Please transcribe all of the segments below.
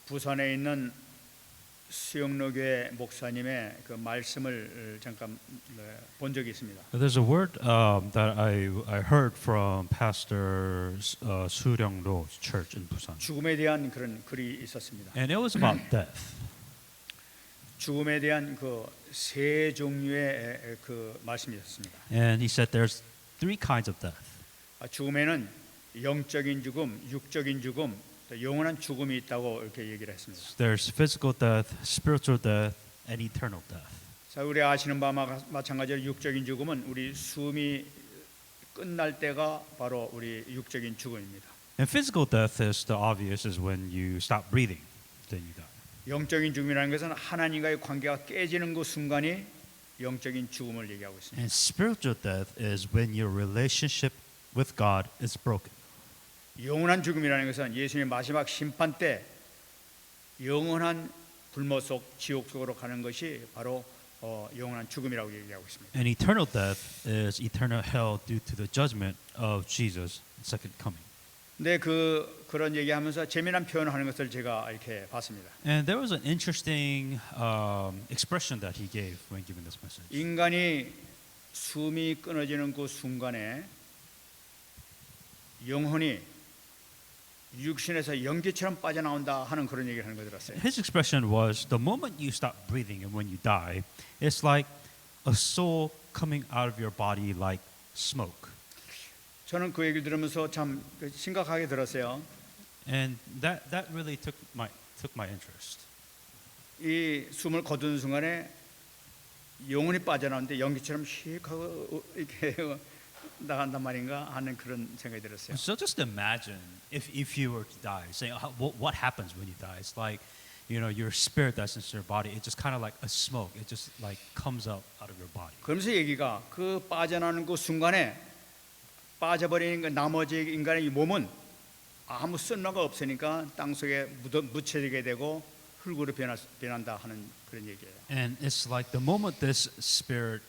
부산에 있는 수영로교회 목사님의 그 말씀을 잠깐 본 적이 있습니다. There's a word that I heard from Pastor Suryongro Church in Busan, 죽음에 대한 그런 글이 있었습니다. and it was about death. 죽음에 대한 그 세 종류의 그 말씀이었습니다. And he said there's three kinds of death. 죽음에는 영적인 죽음, 육적인 죽음, 또 영원한 죽음이 있다고 이렇게 얘기를 했습니다. There's physical death, spiritual death, and eternal death. 자, 우리가 아시는 바와 마찬가지로 육적인 죽음은 우리 숨이 끝날 때가 바로 우리 육적인 죽음입니다. And physical death is the obvious, is when you stop breathing, then you die. 영적인 죽음이라는 것은 하나님과의 관계가 깨지는 그 순간이 영적인 죽음을 얘기하고 있습니다. And spiritual death is when your relationship with God is broken. 영원한 죽음이라는 것은 예수님의 마지막 심판 때 영원한 불모 속 지옥 속으로 가는 것이 바로 영원한 죽음이라고 얘기하고 있습니다. And eternal death is eternal hell due to the judgment of Jesus' second coming. 근데 그런 얘기하면서 재미난 표현을 하는 것을 제가 이렇게 봤습니다. And there was an interesting expression that he gave when giving this message. 인간이 숨이 끊어지는 그 순간에 영혼이 육신에서 연기처럼 빠져나온다 하는 그런 얘기를 하는 거 들었어요. His expression was, the moment you stop breathing and when you die, it's like a soul coming out of your body like smoke. 저는 그 얘기를 들으면서 참 심각하게 들었어요. And that really took my interest. 이 숨을 거두는 순간에 영혼이 빠져나오는데 연기처럼 휙 하고 이렇게 나간단 말인가 하는 그런 생각이 들었어요. So just imagine if you were to die, saying what happens when you die? It's like, you know, your spirit that's in your body, it just kind of like a smoke. It just like comes out of your body. 그러면서 얘기가 그 빠져나오는 그 순간에 빠져버리는 그 나머지 인간의 이 몸은 아무 쓸모가 없으니까 땅 속에 묻혀지게 되고 흙으로 변한다 하는 그런 얘기예요. And it's like the moment this spirit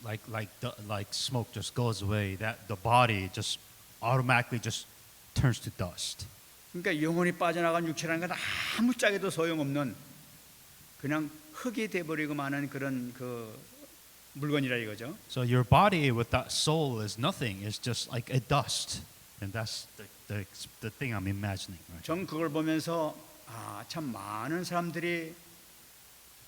like smoke just goes away, that the body just automatically just turns to dust. 그러니까 영혼이 빠져나간 육체라는 건 아무짝에도 소용없는 그냥 흙이 돼버리고 마는 그런 그 물건이라 이거죠. So your body with that soul is nothing. It's just like a dust, and that's the thing I'm imagining. Right? 전 그걸 보면서 참 많은 사람들이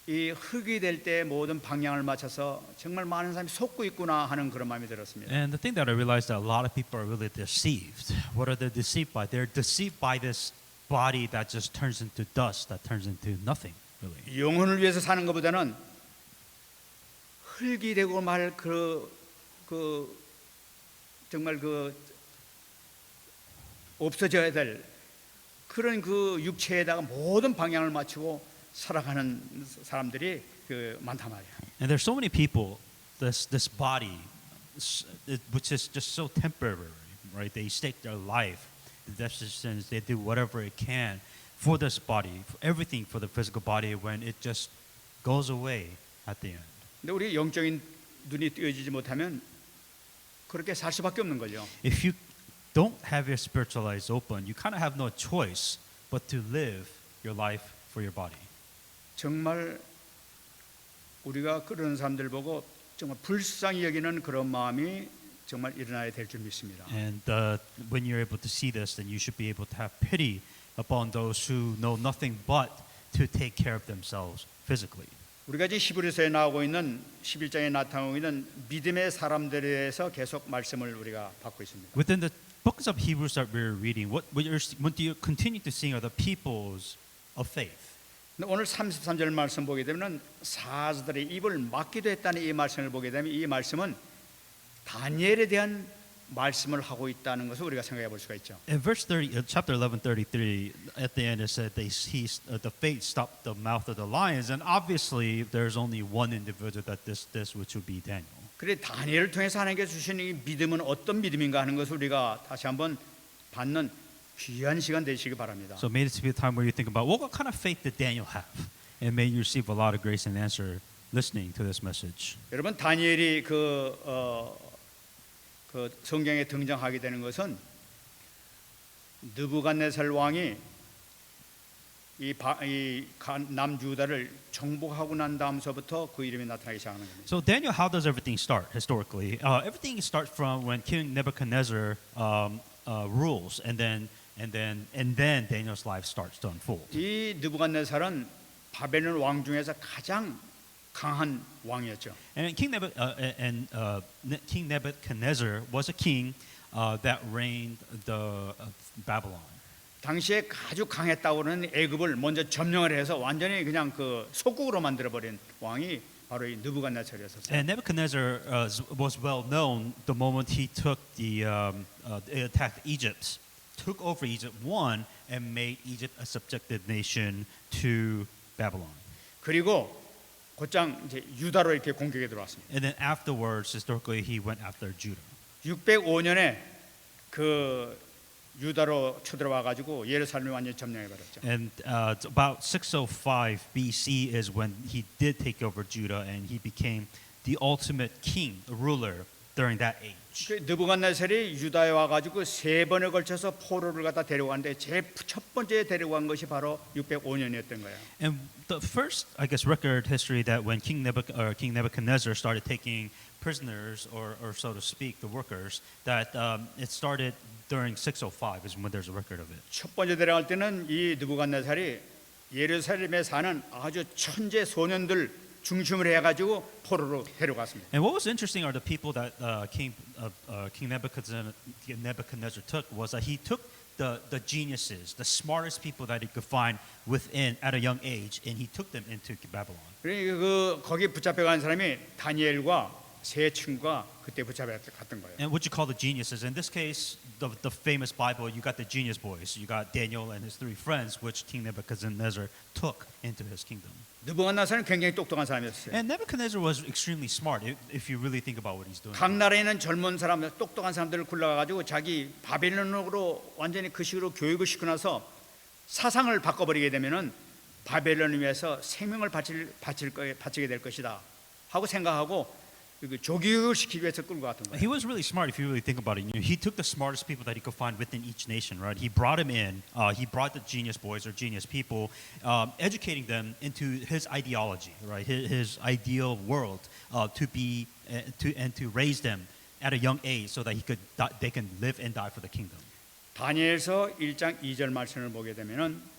이 흙이 될 때 모든 방향을 맞춰서 정말 많은 사람이 속고 있구나 하는 그런 마음이 들었습니다. And the thing that I realized that a lot of people are really deceived. What are they deceived by? They're deceived by this body that just turns into dust, that turns into nothing, really. 영혼을 위해서 사는 것보다는 흙이 되고 말 정말 없어져야 될 그런 그 육체에다가 모든 방향을 맞추고 살아가는 사람들이 많단 말이야. And there's so many people, this body, which is just so temporary, right? They stake their life, the decisions, they do whatever it can for this body, for everything for the physical body, when it just goes away at the end. 근데 우리 영적인 눈이 뜨여지지 못하면 그렇게 살 수밖에 없는 거죠. If you don't have your spiritual eyes open, you kind of have no choice but to live your life for your body. 정말 우리가 그런 사람들 보고 정말 불쌍히 여기는 그런 마음이 정말 일어나야 될 줄 믿습니다. And when you're able to see this, then you should be able to have pity upon those who know nothing but to take care of themselves physically. 우리가 지금 히브리서에 나오고 있는 11장에 나타나고 있는 믿음의 사람들에 대해서 계속 말씀을 우리가 받고 있습니다. Within the books of Hebrews that we're reading, what do you continue to see are the peoples of faith. 오늘 33절 말씀 보게 되면 사자들의 입을 막기도 했다는 이 말씀을 보게 되면 이 말씀은 다니엘에 대한 말씀을 하고 있다는 것을 우리가 생각해 볼 수가 있죠. In verse 30, chapter 11:33, at the end it said the fate stopped the mouth of the lions, and obviously there's only one individual that this which would be Daniel. 그래 다니엘을 통해서 하나님께 주신 이 믿음은 어떤 믿음인가 하는 것을 우리가 다시 한번 받는 귀한 시간 되시기 바랍니다. So may this be a time where you think about what kind of faith did Daniel have, and may you receive a lot of grace and answer listening to this message. 여러분 다니엘이 그 성경에 등장하게 되는 것은 느부갓네살 왕이 남유다를 정복하고 난 다음서부터 그 이름이 나타나기 시작하는 겁니다. So Daniel, how does everything start historically? Everything starts from when King Nebuchadnezzar rules, and then Daniel's life starts to unfold. 이 느부갓네살은 바벨론 왕 중에서 가장 강한 왕이었죠. And King Nebuchadnezzar was a king that reigned the Babylon. 당시에 아주 강했다고는 애굽을 먼저 점령을 해서 완전히 그냥 그 속국으로 만들어 버린 왕이 바로 이 느부갓네살이었어요. And Nebuchadnezzar was well known the moment he took attacked Egypt, took over Egypt, won, and made Egypt a subjected nation to Babylon. 그리고 곧장 이제 유다로 이렇게 공격에 들어왔습니다. And then afterwards, historically, he went after Judah. 605년에 그 유다로 쳐들어와 가지고 예루살렘을 완전히 점령해 버렸죠. And about 605 BC is when he did take over Judah, and he became the ultimate king, ruler during that age. 그 느부갓네살이 유다에 와 가지고 세 번에 걸쳐서 포로를 갖다 데려왔는데 첫 번째 데려간 것이 바로 605년이었던 거예요. And the first, I guess, record history that when King Nebuchadnezzar started taking prisoners, or so to speak, the workers, that it started during 605 is when there's a record of it. 첫 번째 데려갈 때는 이 느부갓네살이 예루살렘에 사는 아주 천재 소년들 중심으로 해가지고 포로로 데려갔습니다. And what was interesting are the people that King Nebuchadnezzar took was that he took the geniuses, the smartest people that he could find within at a young age, and he took them into Babylon. 그러니까 그 거기 붙잡혀간 사람이 다니엘과 세 친구가 그때 붙잡혀갔던 거예요. And what you call the geniuses, in this case, the famous Bible, you got the genius boys, you got Daniel and his three friends, which King Nebuchadnezzar took into his kingdom. 느부갓네살은 굉장히 똑똑한 사람이었어요. And Nebuchadnezzar was extremely smart if you really think about what he's doing. 각 나라에 있는 젊은 사람들, 똑똑한 사람들을 굴러가가지고 자기 바벨론으로 완전히 그 식으로 교육을 시켜놔서 사상을 바꿔버리게 되면은 바벨론을 위해서 생명을 바치게 될 것이다 하고 생각하고 조교육을 시키기 위해서 끌고 갔던 거예요. He was really smart if you really think about it. He took the smartest people that he could find within each nation, right? He brought them in. He brought the genius boys or genius people, educating them into his ideology, right? His ideal world to raise them at a young age so that they can live and die for the kingdom. 다니엘서 1장 2절 말씀을 보게 되면은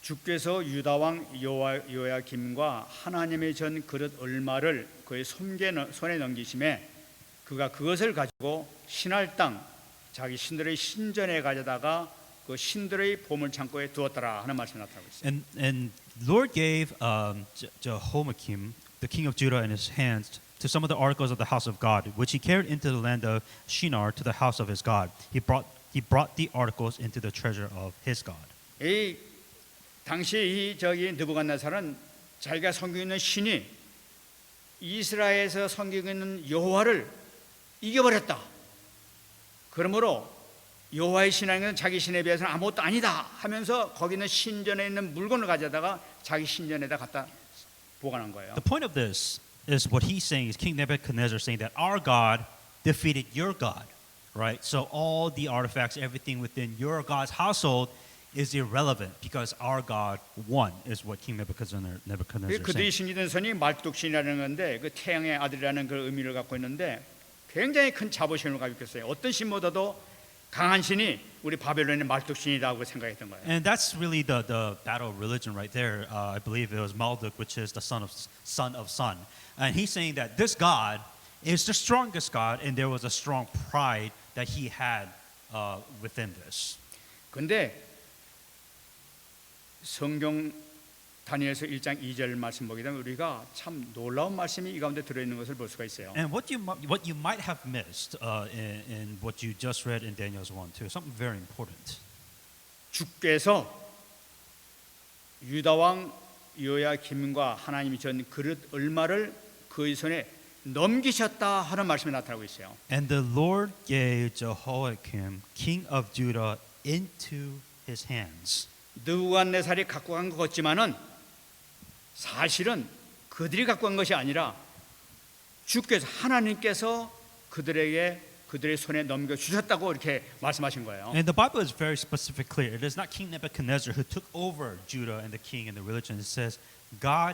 주께서 유다 왕 요야김과 하나님의 전 그릇 얼마를 그의 손에 넘기심에 그가 그것을 가지고 신할 땅 자기 신들의 신전에 가져다가 그 신들의 보물 창고에 두었더라 하는 말씀이 나타나고 있어요. And Lord gave Jehoiakim, the king of Judah, in his hands to some of the articles of the house of God, which he carried into the land of Shinar to the house of his God. He brought the articles into the treasure of his God. 이 당시 느부갓네살은 자기가 섬기고 있는 신이 이스라엘에서 섬기고 있는 여호와를 이겨버렸다. 그러므로 여호와의 신앙은 자기 신에 비해서는 아무것도 아니다 하면서 거기 있는 신전에 있는 물건을 가져다가 자기 신전에다 갖다 보관한 거예요. The point of this is what he's saying is King Nebuchadnezzar saying that our God defeated your God, right? So all the artifacts, everything within your God's household is irrelevant because our God won, is what King Nebuchadnezzar is 그들이 saying. 신기던 선이 말뚝신이라는 건데 그 태양의 아들이라는 그 의미를 갖고 있는데 굉장히 큰 자부심을 가지고 있어요. 어떤 신보다도 강한 신이 우리 바벨론의 말뚝신이라고 생각했던 거예요. And that's really the battle of religion right there. I believe it was Marduk, which is the son of sun. And he's saying that this God is the strongest God, and there was a strong pride that he had within this. 근데 성경 다니엘서 1장 2절 말씀 보게 되면 우리가 참 놀라운 말씀이 이 가운데 들어 있는 것을 볼 수가 있어요. And what you might have missed in what you just read in Daniel's 1:2, something very important. 주께서 유다 왕 요야김과 하나님이 전 그릇 얼마를 그의 손에 넘기셨다 하는 말씀이 나타나고 있어요. And the Lord gave Jehoiakim, king of Judah, into his hands. 느부갓네살이 갖고 간 것 같지만은 사실은 그들이 갖고 간 것이 아니라 주께서 하나님께서 그들에게 그들의 손에 넘겨 주셨다고 이렇게 말씀하신 거예요. And the Bible is very specific, clear. It is not King Nebuchadnezzar who took over Judah and the king and the religion. It says God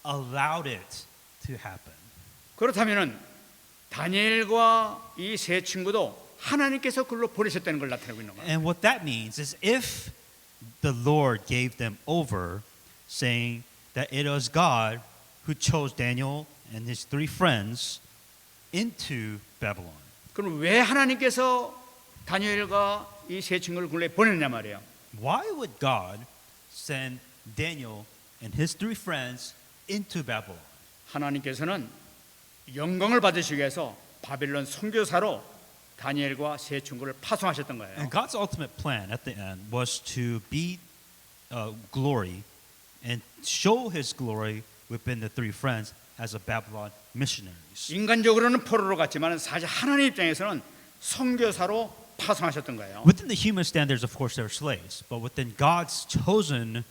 allowed it to happen. 그렇다면은 다니엘과 이 세 친구도 하나님께서 그걸로 보내셨다는 걸 나타내고 있는 거예요. And what that means is if the Lord gave them over, saying that it was God who chose Daniel and his three friends into Babylon. 그럼 왜 하나님께서 다니엘과 이 세 친구를 굴레 보냈냐 말이에요. Why would God send Daniel and his three friends into Babylon? 하나님께서는 영광을 받으시기 위해서 바벨론 선교사로 다니엘과 세 친구를 파송하셨던 거예요. And God's ultimate plan at the end was to be glory and show his glory within the three friends as a Babylon missionaries. 인간적으로는 포로로 갔지만 사실 하나님 입장에서는 선교사로 파송하셨던 거예요. Within the human standards, of course, they were slaves, but within God's chosen,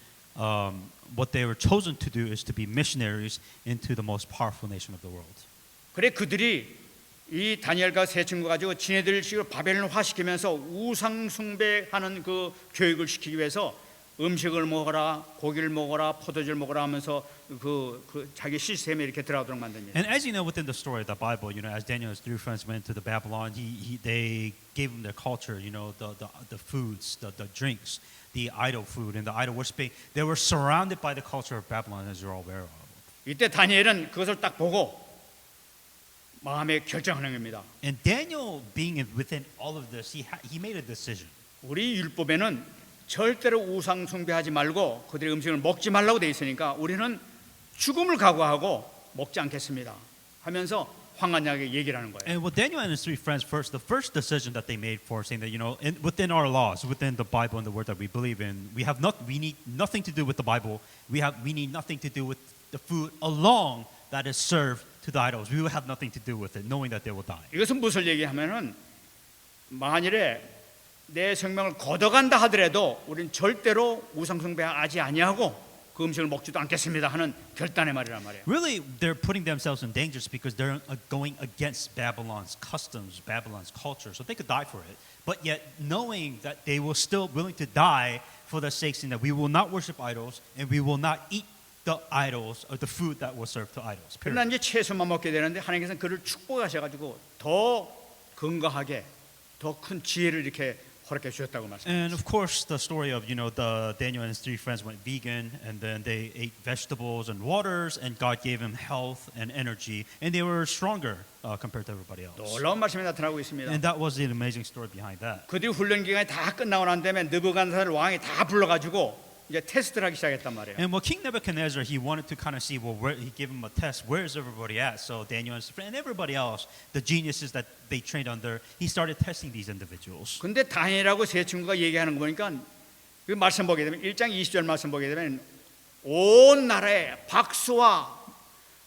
what they were chosen to do is to be missionaries into the most powerful nation of the world. 그래 그들이 이 다니엘과 세 친구 가지고 지네들식으로 바벨론화 시키면서 우상 숭배하는 그 교육을 시키기 위해서 음식을 먹어라, 고기를 먹어라, 포도주를 먹어라 하면서 그 자기 시스템에 이렇게 들어가도록 만든 일. And as you know, within the story of the Bible, as Daniel and his three friends went to the Babylon, they gave them their culture, the foods, the drinks, the idol food, and the idol worshiping. They were surrounded by the culture of Babylon, as you're all aware of. 이때 다니엘은 그것을 딱 보고 마음에 결정하는 겁니다. And Daniel, being within all of this, he made a decision. 우리 율법에는 절대로 우상 숭배하지 말고 그들의 음식을 먹지 말라고 돼 있으니까 우리는 죽음을 각오하고 먹지 않겠습니다 하면서 황한약에 얘기를 하는 거예요. And with Daniel and his three friends, the first decision that they made for saying that within our laws, within the Bible and the word that we believe in, we need nothing to do with the Bible. We need nothing to do with the food alone that is served to the idols. We will have nothing to do with it, knowing that they will die. 이것은 무슨 얘기하면은 만일에 내 생명을 걷어간다 하더라도 우리는 절대로 우상 숭배하지 아니하고 그 음식을 먹지도 않겠습니다 하는 결단의 말이란 말이에요. Really, they're putting themselves in danger because they're going against Babylon's customs, Babylon's culture. So they could die for it. But yet, knowing that they will still willing to die for the sake that we will not worship idols and we will not eat the idols or the food that was served to idols. 그러나 이제 채소만 먹게 되는데 하나님께서는 그를 축복하셔가지고 더 건강하게 더 큰 지혜를 이렇게 허락해 주셨다고 말씀하셨어요. And of course, the story of the Daniel and his three friends went vegan, and then they ate vegetables and waters, and God gave them health and energy, and they were stronger compared to everybody else. 놀라운 말씀이 나타나고 있습니다. And that was the amazing story behind that. 그들이 훈련 기간이 다 끝나고 난 다음에 느부갓네살 왕이 다 불러가지고 이제 테스트를 하기 시작했단 말이에요. And King Nebuchadnezzar, he wanted to kind of see, he gave him a test. Where is everybody at? So Daniel and his friend and everybody else, the geniuses that they trained under, he started testing these individuals. 근데 다니엘하고 세 친구가 얘기하는 거 보니까 그 말씀 보게 되면 1장 20절 말씀 보게 되면 온 나라에 박수와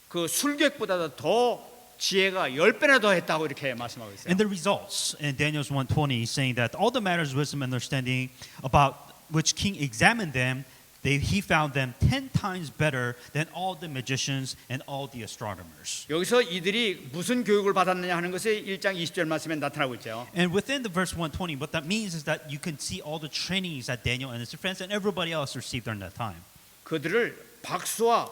그 술객보다도 더 지혜가 10배나 더 했다고 이렇게 말씀하고 있어요. And the results in Daniel's 1:20 is saying that all the matters, wisdom, and understanding about which king examined them, he found them 10 times better than all the magicians and all the astronomers. 여기서 이들이 무슨 교육을 받았느냐 하는 것이 1장 20절 말씀에 나타나고 있죠. And within the verse 120, what that means is that you can see all the trainings that Daniel and his friends and everybody else received during that time. 그들을 박수와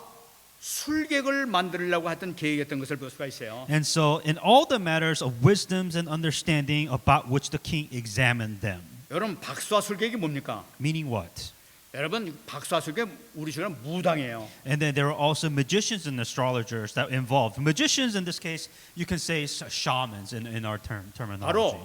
술객을 만들려고 했던 계획이었던 것을 볼 수가 있어요. And so in all the matters of wisdoms and understanding about which the king examined them. 여러분 박수와 술객이 뭡니까? Meaning what? 여러분 박수와 술객 우리 식으로 무당이에요. And then there are also magicians and astrologers that involved. Magicians in this case, you can say shamans in our terminology. 바로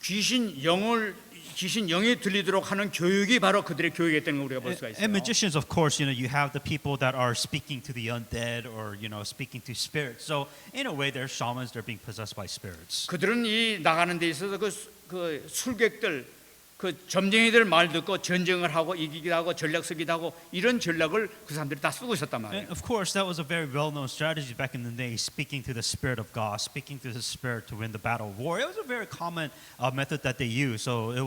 귀신 영이 들리도록 하는 교육이 바로 그들의 교육이었던 걸 우리가 볼 수가 있어요. And magicians, of course, you have the people that are speaking to the undead or speaking to spirits. So in a way, they're shamans. They're being possessed by spirits. 그들은 이 나가는 데 있어서 그 술객들 그 점쟁이들 말 듣고 전쟁을 하고 이기기도 하고 전략 쓰기도 하고 이런 전략을 그 사람들이 다 쓰고 있었단 말이에요. And of course, that was a very well-known strategy back in the day, speaking to the Spirit of God, speaking to the Spirit to win the battle of war. It was a very common method that they used, so it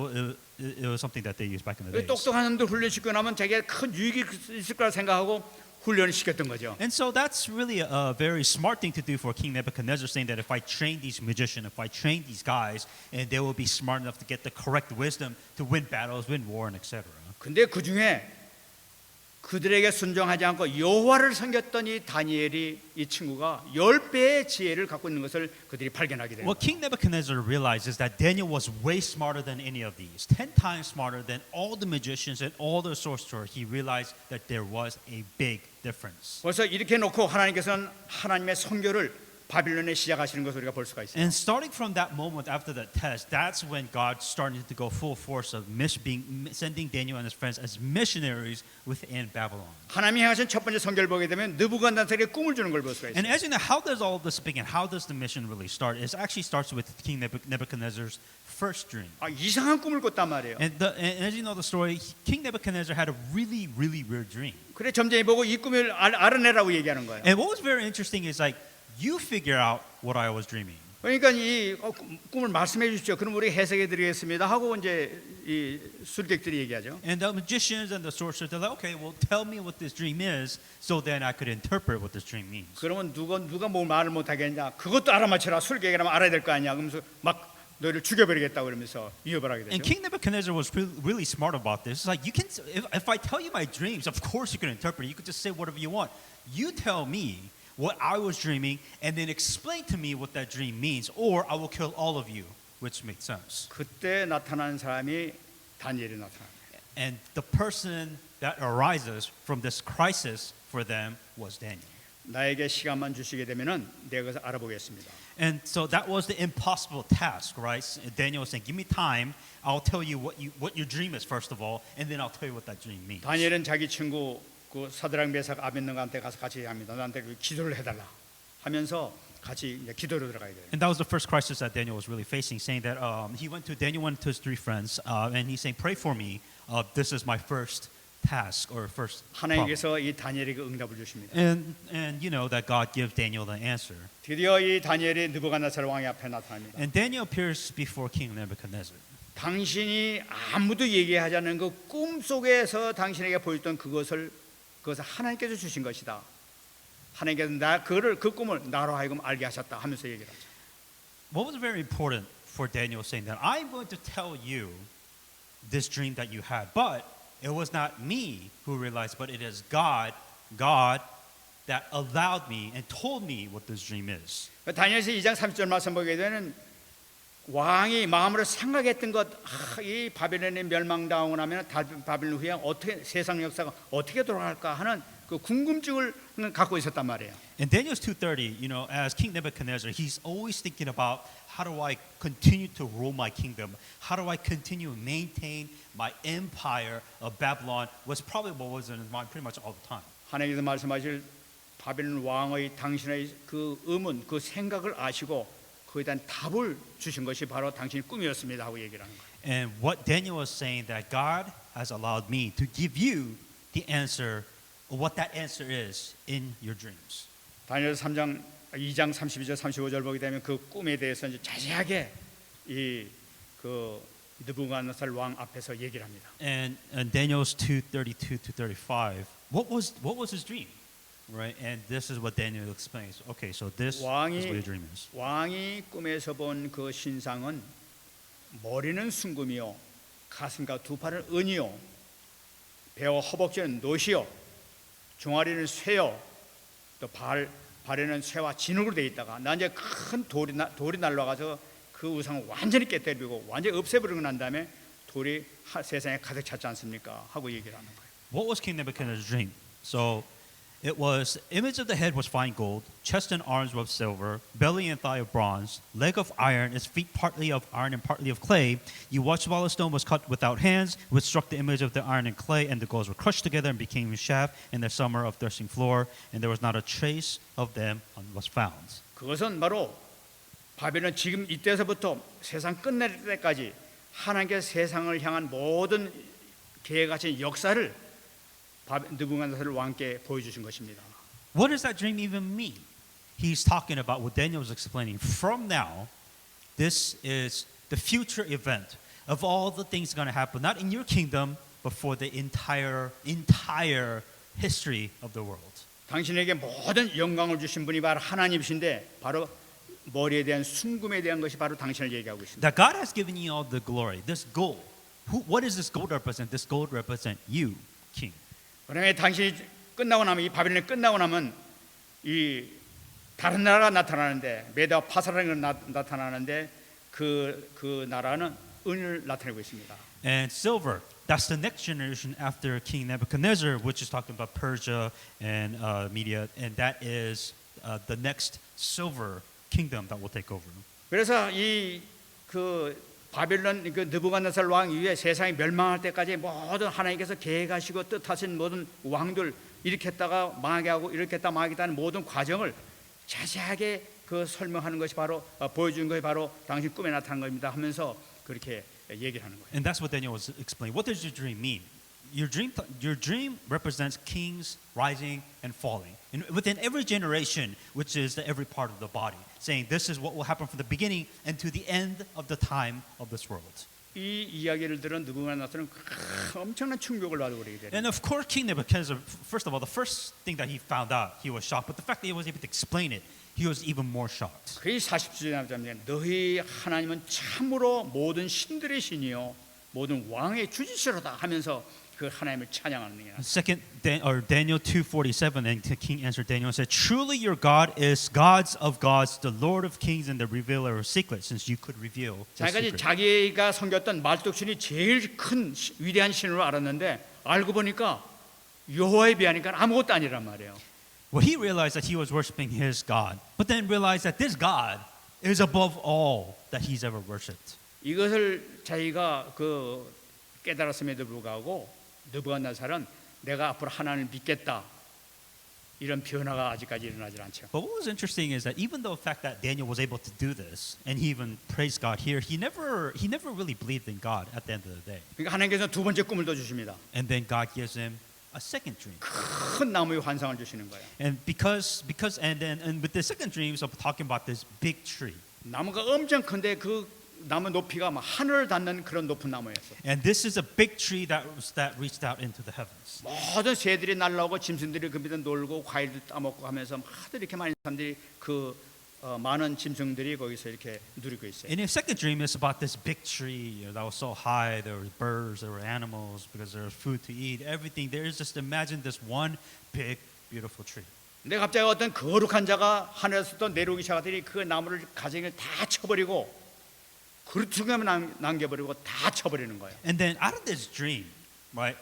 was something that they used back in the days. 똑똑한 놈들 훈련시키고 나면 자기가 큰 유익이 있을 거라 생각하고 훈련을 시켰던 거죠. And so that's really a very smart thing to do for King Nebuchadnezzar, saying that if I train these magicians, if I train these guys, and they will be smart enough to get the correct wisdom to win battles, win war, and etc. 근데 그 중에 그들에게 순종하지 않고 여호와를 섬겼던 이 다니엘이 이 친구가 10배의 지혜를 갖고 있는 것을 그들이 발견하게 됩니다. What King Nebuchadnezzar realized is that Daniel was way smarter than any of these, 10 times smarter than all the magicians and all the sorcerers. He realized that there was a big difference. 벌써 이렇게 놓고 하나님께서는 하나님의 선교를 바빌론에 시작하시는 것을 우리가 볼 수가 있어요. And starting from that moment after that test, that's when God started to go full force of sending Daniel and his friends as missionaries within Babylon. 하나님이 행하신 첫 번째 선교를 보게 되면 느부갓네살에게 꿈을 주는 걸 볼 수가 And 있어요. as you know, how does all of this begin? How does the mission really start? It actually starts with King Nebuchadnezzar's first dream. 이상한 꿈을 꿨단 말이에요. And as you know the story, King Nebuchadnezzar had a really, really weird dream. 그래 점쟁이 보고 이 꿈을 알아내라고 얘기하는 거예요. And what was very interesting is like, you figure out what I was dreaming. 그러니까 이 꿈을 말씀해 주십시오. 그럼 우리 해석해 드리겠습니다 하고 이제 이 술객들이 얘기하죠. And the magicians and the sorcerers, they're like, okay, well, tell me what this dream is, so then I could interpret what this dream means. 그러면 누가 뭐 말을 못 하겠냐? 그것도 알아맞혀라. 술객이라면 알아야 될 거 아니야. 그러면서 막 너희를 죽여버리겠다 그러면서 위협을 하게 And 되죠. King Nebuchadnezzar was really smart about this. It's like, you can, if I tell you my dreams, of course you can interpret it. You could just say whatever you want. You tell me what I was dreaming, and then explain to me what that dream means, or I will kill all of you, which makes sense. 그때 나타나는 사람이 다니엘이 나타납니다. And the person that arises from this crisis for them was Daniel. 나에게 시간만 주시게 되면은 내가 그것을 알아보겠습니다. And so that was the impossible task, right? Daniel was saying, give me time, I'll tell you what your dream is first of all, and then I'll tell you what that dream means. 다니엘은 자기 친구 그 사드락 메삭 아벳느고한테 가서 같이 합니다. 나한테 기도를 해달라 하면서 같이 이제 기도로 들어가야 돼요. And that was the first crisis that Daniel was really facing, saying that Daniel went to his three friends, and he's saying, pray for me. This is my first task or first problem. 하나님께서 이 다니엘에게 응답을 주십니다. And you know that God gives Daniel the answer. 드디어 이 다니엘이 느부갓네살 왕의 앞에 나타납니다. And Daniel appears before King Nebuchadnezzar. 당신이 아무도 얘기하지 않는 그 꿈 속에서 당신에게 보였던 그것을 하나님께서 주신 것이다. 하나님께서 그 꿈을 나로 하여금 알게 하셨다 하면서 얘기를 하죠. What was very important for Daniel saying that I'm going to tell you this dream that you had, but it was not me who realized, but it is God that allowed me and told me what this dream is. 다니엘서 2장 30절 말씀 보게 되는 왕이 마음으로 생각했던 것, 이 바벨론이 멸망당하고 나면 바벨론 후에 어떻게 세상 역사가 어떻게 돌아갈까 하는 그 궁금증을 갖고 있었단 말이에요. In Daniel's 2:30, you know, as King Nebuchadnezzar, he's always thinking about how do I continue to rule my kingdom? How do I continue to maintain my empire of Babylon? Was probably what was in his mind pretty much all the time. 하나님께서 말씀하실 바벨론 왕의 당신의 그 의문, 그 생각을 아시고 그에 대한 답을 주신 것이 바로 당신의 꿈이었습니다 하고 얘기를 하는 거예요. And what Daniel was saying that God has allowed me to give you the answer, what that answer is in your dreams. 다니엘 2장 32절 35절 보게 되면 그 꿈에 대해서 이제 자세하게 그 느부갓네살 왕 앞에서 얘기를 합니다. And Daniel's 2:32 to 35. What was his dream? Right? And this is what Daniel explains. Okay, so this is what your dream is. 왕이 꿈에서 본 그 신상은 머리는 순금이요 가슴과 두 팔은 은이요 배와 허벅지는 노시요 종아리는 쇠요 또 발에는 쇠와 진흙으로 되어 있다가 나 이제 큰 돌이 날라가서 그 우상을 완전히 깨뜨리고 완전히 없애버리고 난 다음에 돌이 세상에 가득 찼지 않습니까? 하고 얘기를 하는 거예요. What was King Nebuchadnezzar's dream? So it was image of the head was fine gold, chest and arms were of silver, belly and thigh of bronze, leg of iron, its feet partly of iron and partly of clay. You watched while the stone was cut without hands, which struck the image of the iron and clay, and the goals were crushed together and became a shaft in the summer of threshing floor, and there was not a trace of them was found. 그것은 바로 바벨론 지금 이때서부터 세상 끝낼 때까지 하나님께서 세상을 향한 모든 계획하신 역사를 느부갓네살 왕께 보여주신 것입니다. What does that dream even mean? He's talking about what Daniel was explaining. From now, this is the future event of all the things going to happen, not in your kingdom, but for the entire history of the world. 당신에게 모든 영광을 주신 분이 바로 하나님이신데 바로 머리에 대한 순금에 대한 것이 바로 당신을 얘기하고 있습니다. That God has given you all the glory. This gold. What does this gold represent? This gold represent you, king. 그러면 당신이 끝나고 나면 이 바벨론이 끝나고 나면 이 다른 나라가 나타나는데 메대와 파사라는 게 나타나는데 그 나라는 은을 나타내고 있습니다. And silver. That's the next generation after King Nebuchadnezzar, which is talking about Persia and Media, and that is the next silver kingdom that will take over. 그래서 이 그 바벨론 그 느부갓네살 왕 이후에 세상이 멸망할 때까지 모든 하나님께서 계획하시고 뜻하신 모든 왕들 이렇게 했다가 망하게 하고 이렇게 했다 망하게 하는 모든 과정을 자세하게 그 설명하는 것이 바로 보여주는 것이 바로 당신 꿈에 나타난 겁니다 하면서 그렇게 얘기를 하는 거예요. And that's what Daniel was explaining. What does your dream mean? Your dream represents kings rising and falling. And within every generation, which is every part of the body, saying this is what will happen from the beginning and to the end of the time of this world. 이 이야기를 들은 느부갓네살은 엄청난 충격을 받고 그러게 돼요. And of course, King Nebuchadnezzar, first of all, the first thing that he found out, he was shocked. But the fact that he was able to explain it, he was even more shocked. 그의 40주에 나오자면 너희 하나님은 참으로 모든 신들의 신이요 모든 왕의 주지시로다 하면서 그 하나님을 찬양하는 거예요. Second, Daniel 2:47, and the king answered Daniel and said, "Truly your God is gods of gods, the Lord of kings, and the revealer of secrets, since you could reveal the 자기가 secret." 자기가 섬겼던 말뚝신이 제일 큰 위대한 신으로 알았는데 알고 보니까 여호와에 비하니까 아무것도 아니란 말이에요. Well, he realized that he was worshiping his God, but then realized that this God is above all that he's ever worshipped. 이것을 자기가 그 깨달았음에도 불구하고 느부갓네살은 내가 앞으로 하나님을 믿겠다 이런 변화가 아직까지 일어나질 않죠. But what was interesting is that even though the fact that Daniel was able to do this, and he even praised God here, he never really believed in God at the end of the day. 그러니까 하나님께서 두 번째 꿈을 더 주십니다. And then God gives him a second dream. 큰 나무의 환상을 주시는 거예요. And with the second dream, so talking about this big tree. 나무가 엄청 큰데 그 나무 높이가 막 하늘을 닿는 그런 높은 나무였어. And this is a big tree that reached out into the heavens. 모든 새들이 날라오고 짐승들이 그 밑에 놀고 과일도 따먹고 하면서 하도 이렇게 많은 사람들이 많은 짐승들이 거기서 이렇게 누리고 있어요. And the second dream is about this big tree that was so high. There were birds, there were animals, because there was food to eat. Everything there is just imagine this one big, beautiful tree. 근데 갑자기 어떤 거룩한 자가 하늘에서 또 내려오기 시작하더니 그 나무를 가정을 다 쳐버리고 그루퉁에만 남겨버리고 다 쳐버리는 거예요. And then out of this dream, right,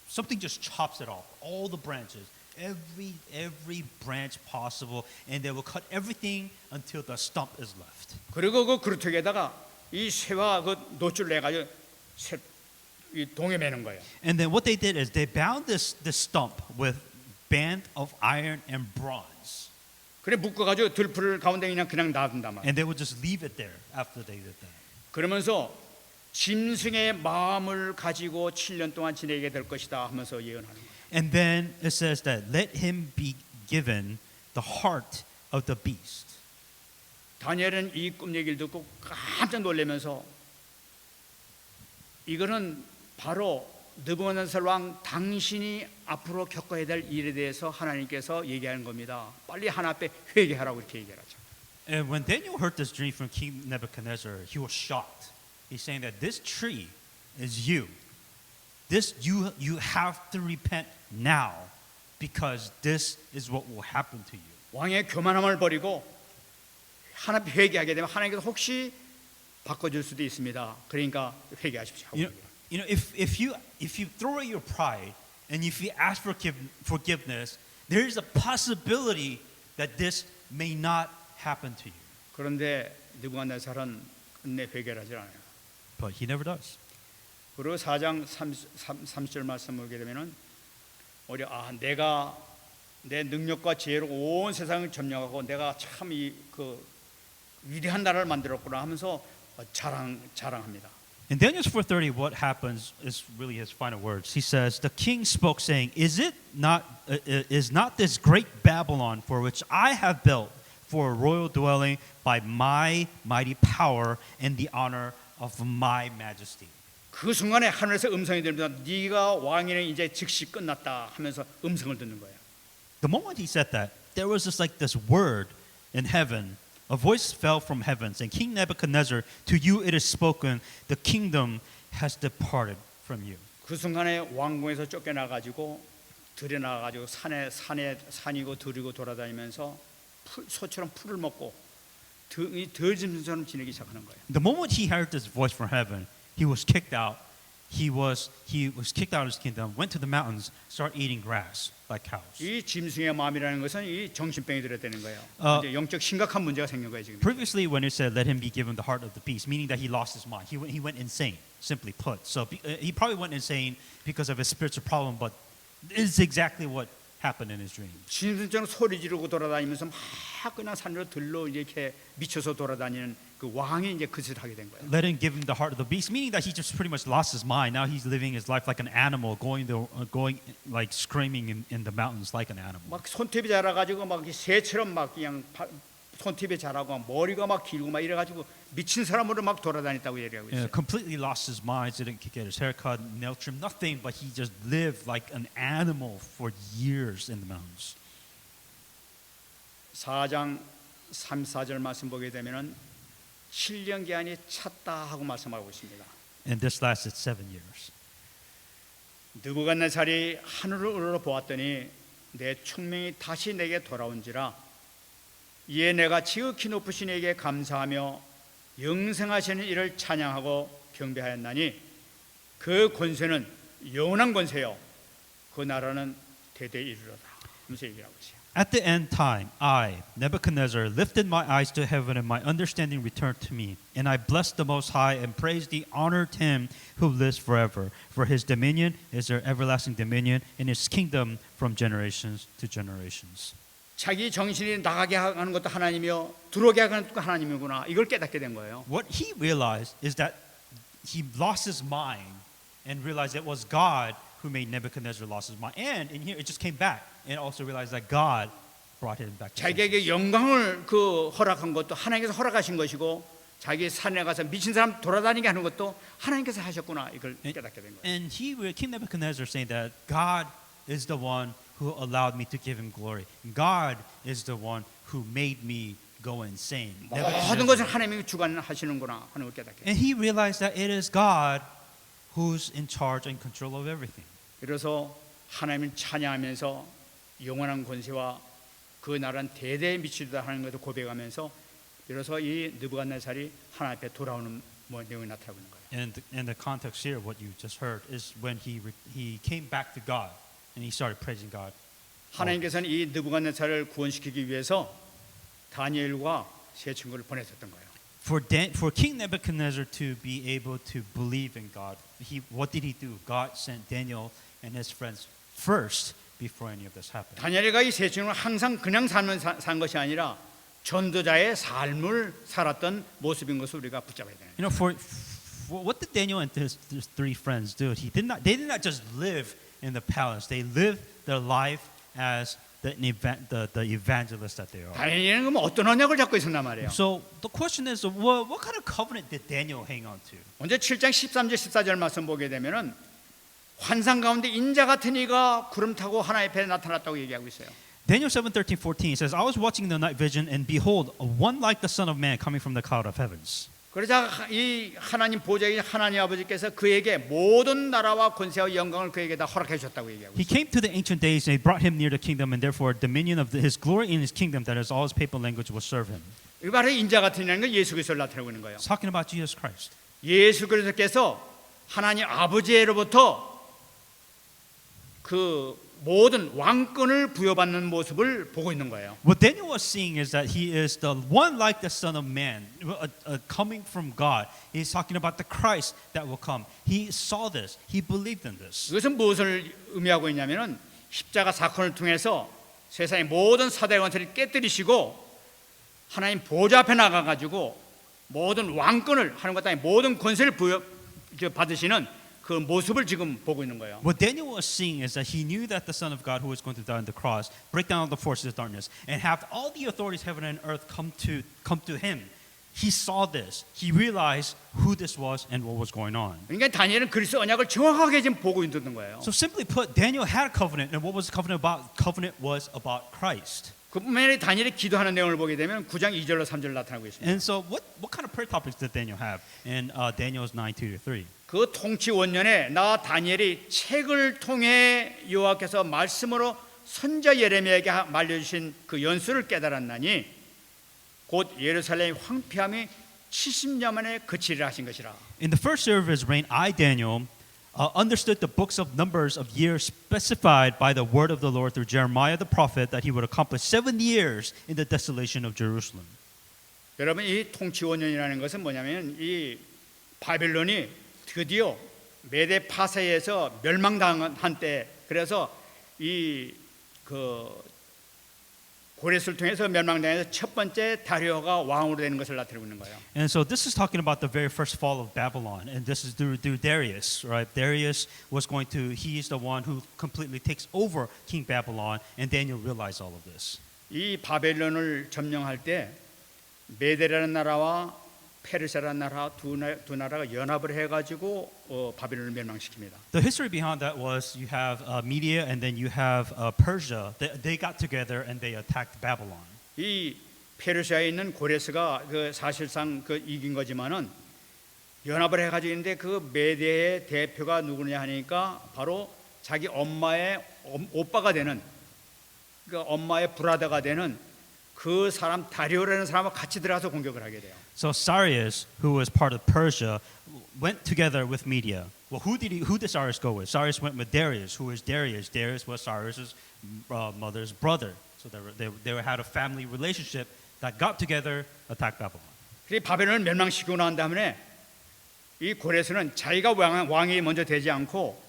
something just chops it off, all the branches, every branch possible, and they will cut everything until the stump is left. 그리고 그 그루퉁에다가 이 쇠와 그 노줄을 내가지고 이 동에 매는 거예요. And then what they did is they bound this stump with band of iron and bronze. 그래 묶어가지고 들풀을 가운데 그냥 놔둔단 말이에요. And they would just leave it there after they did that. 그러면서 짐승의 마음을 가지고 7년 동안 지내게 될 것이다 하면서 예언하는 거예요. And then it says that let him be given the heart of the beast. 다니엘은 이 꿈 얘기를 듣고 깜짝 놀라면서 이거는 바로 느부갓네살 왕 당신이 앞으로 겪어야 될 일에 대해서 하나님께서 얘기하는 겁니다. 빨리 하나 앞에 회개하라고 이렇게 얘기하죠. And when Daniel heard this dream from King Nebuchadnezzar, he was shocked. He's saying that this tree is you. This you have to repent now because this is what will happen to you. 왕의 교만함을 버리고 하나님 회개하게 되면 하나님께서 혹시 바꿔줄 수도 있습니다. 그러니까 회개하십시오. You know, if you throw away your pride and if you ask for forgiveness, there is a possibility that this may not happen to you. 그런데 느부갓네살은 끝내 회개를 하지 않아요. But he never does. 그리고 4장 30절 말씀 보게 되면은 우리 내가 내 능력과 지혜로 온 세상을 점령하고 내가 참 이 그 위대한 나라를 만들었구나 하면서 자랑합니다. In Daniel 4:30, what happens is really his final words. He says, "The king spoke, saying, is not this great Babylon for which I have built for a royal dwelling by my mighty power and the honor of my majesty?" 그 순간에 하늘에서 음성이 들리면서 네가 왕위는 이제 즉시 끝났다 하면서 음성을 듣는 거예요. The moment he said that, there was just like this word in heaven. A voice fell from heaven saying, King Nebuchadnezzar, to you it is spoken, the kingdom has departed from you. 그 순간에 왕궁에서 쫓겨나가지고 들에 나가가지고 산이고 들이고 돌아다니면서 소처럼 풀을 먹고 더짐승처럼 지내기 시작하는 거예요. The moment he heard this voice from heaven, he was kicked out. He was kicked out of his kingdom, went to the mountains, started eating grass like cows. 이 짐승의 마음이라는 것은 이 정신병이 들었다는 거예요. 어. 이제 영적 심각한 문제가 생긴 거예요 지금. Previously, when it said, "Let him be given the heart of the beast," meaning that he lost his mind, he went insane. Simply put, so he probably went insane because of his spiritual problem. But this is exactly what happened in his dream. 짐승처럼 소리 지르고 돌아다니면서 막 그냥 산으로 들로 이렇게 미쳐서 돌아다니는 그 왕이 이제 그 짓을 하게 된 거예요. Let him give him the heart of the beast, meaning that he just pretty much lost his mind. Now he's living his life like an animal, going like screaming in the mountains like an animal. 막 손톱이 자라가지고 막 새처럼 막 그냥 손톱이 자라고 머리가 막 길고 막 이래가지고 미친 사람으로 막 돌아다녔다고 얘기하고 있어요. Completely lost his mind, didn't get his haircut, nail trim, nothing, but he just lived like an animal for years in the mountains. 4장 3, 4절 말씀 보게 되면은 7년 기한이 찼다 하고 말씀하고 있습니다. And this lasted 7 years. 느부갓네살이 하늘을 우러러 보았더니 내 총명이 다시 내게 돌아온지라 이에 내가 지극히 높으신 이에게 감사하며 영생하시는 이를 찬양하고 경배하였나니 그 권세는 영원한 권세요 그 나라는 대대 이르러다 하면서 얘기하고 있어요. At the end time, I, Nebuchadnezzar, lifted my eyes to heaven and my understanding returned to me. And I blessed the Most High and praised the honored Him who lives forever. For His dominion is their everlasting dominion and His kingdom from generations to generations. 자기 정신이 나가게 하는 것도 하나님이요 들어오게 하는 것도 하나님이구나 이걸 깨닫게 된 거예요. What he realized is that he lost his mind and realized it was God who made Nebuchadnezzar lost his mind. And in here, it just came back and also realized that God brought him back to senses. 자기에게 영광을 그 허락한 것도 하나님께서 허락하신 것이고 자기 산에 가서 미친 사람 돌아다니게 하는 것도 하나님께서 하셨구나 이걸 깨닫게 된 거예요. And King Nebuchadnezzar saying that God is the one who allowed me to give him glory. God is the one who made me go insane. 모든 것을 하나님이 주관하시는구나 하는 걸 깨닫게. And he realized that it is God who's in charge and control of everything. 그래서 하나님을 찬양하면서 영원한 권세와 그 나라는 대대에 미치다 하는 것을 고백하면서 그래서 이 느부갓네살이 하나님 앞에 돌아오는 내용이 나타나고 있는 거예요. And in the context here, what you just heard is when he came back to God and he started praising God. 하나님께서는 이 느부갓네살을 구원시키기 위해서 다니엘과 세 친구를 보내셨던 거예요. For King Nebuchadnezzar to be able to believe in God, what did he do? God sent Daniel and his friends first before any of this happened. 다니엘과 이 세 친구는 항상 그냥 산 것이 아니라 전도자의 삶을 살았던 모습인 것을 우리가 붙잡아야 돼요. You know, for what did Daniel and his three friends do? They did not just live in the palace. They lived their life as the evangelist that they are. 다니엘은 그럼 어떤 언약을 잡고 있었단 말이에요. So the question is, what kind of covenant did Daniel hang on to? 먼저 7장 13절 14절 말씀 보게 되면은 환상 가운데 인자 같은 이가 구름 타고 하나님 앞에 나타났다고 얘기하고 있어요. Daniel 7:13-14 says, I was watching the night vision, and behold, one like the Son of Man coming from the cloud of heavens. 그러자 이 하나님 보좌의 하나님 아버지께서 그에게 모든 나라와 권세와 영광을 그에게 다 허락해 주셨다고 얘기하고 He 있어요. came to the ancient days, and they brought him near the kingdom, and therefore dominion of his glory in his kingdom, that is all his people language will serve him. 이 바로 인자 같은 이라는 건 예수 그리스도를 나타내고 있는 거예요. It's talking about Jesus Christ. 예수 그리스도께서 하나님 아버지로부터 그 모든 왕권을 부여받는 모습을 보고 있는 거예요. What Daniel was seeing is that he is the one like the Son of Man, coming from God. He's talking about the Christ that will come. He saw this. He believed in this. 이것은 무엇을 의미하고 있냐면은 십자가 사건을 통해서 세상의 모든 사대 권세를 깨뜨리시고 하나님 보좌 앞에 나가 가지고 모든 왕권을 하는 것 아니라 모든 권세를 받으시는 그 모습을 지금 보고 있는 거예요. What Daniel was seeing is that he knew that the Son of God who was going to die on the cross, break down all the forces of darkness, and have all the authorities of heaven and earth come to him, he saw this. He realized who this was and what was going on. 그러니까 다니엘은 그리스도 언약을 정확하게 지금 보고 있는 거예요. So simply put, Daniel had a covenant, and what was the covenant about? Covenant was about Christ. 그뿐만 아니라 다니엘이 기도하는 내용을 보게 되면 9장 2절로 3절 나타나고 있습니다. And so, what kind of prayer topics did Daniel have in Daniel's 9:2-3? 그 통치 원년에 나 다니엘이 책을 통해 여호와께서 말씀으로 선자 예레미야에게 말려주신 그 연수를 깨달았나니 곧 예루살렘의 황폐함이 70년 만에 그치리라 하신 것이라. In the first year of his reign, I, Daniel, understood the books of numbers of years specified by the word of the Lord through Jeremiah the prophet that he would accomplish 7 years in the desolation of Jerusalem. 여러분 이 통치 원년이라는 것은 뭐냐면 이 바벨론이 드디어 메데 파세에서 멸망당한 때 그래서 이 그 고레스를 통해서 멸망당해서 첫 번째 다리오가 왕으로 되는 것을 나타내고 있는 거예요. And so this is talking about the very first fall of Babylon, and this is through Darius, right? Darius was going to, he is the one who completely takes over King Babylon, and Daniel realized all of this. 이 바벨론을 점령할 때 메데라는 나라와 페르시아라는 나라 두 나라가 연합을 해가지고 바벨론을 멸망시킵니다. The history behind that was you have Media and then you have Persia. They got together and they attacked Babylon. 이 페르시아에 있는 고레스가 그 사실상 그 이긴 거지만은 연합을 해가지고 있는데 그 메데의 대표가 누구냐 하니까 바로 자기 엄마의 오빠가 되는 그 엄마의 브라더가 되는 그 사람 다리오라는 사람과 같이 들어가서 공격을 하게 돼요. So Cyrus, who was part of Persia, went together with Media. Well, who did Cyrus go with? Cyrus went with Darius. Who is Darius? Darius was Cyrus's mother's brother. So they had a family relationship that got together, attacked Babylon. 그리고 바벨론을 멸망시키고 난 다음에 이 고레스는 자기가 왕이 먼저 되지 않고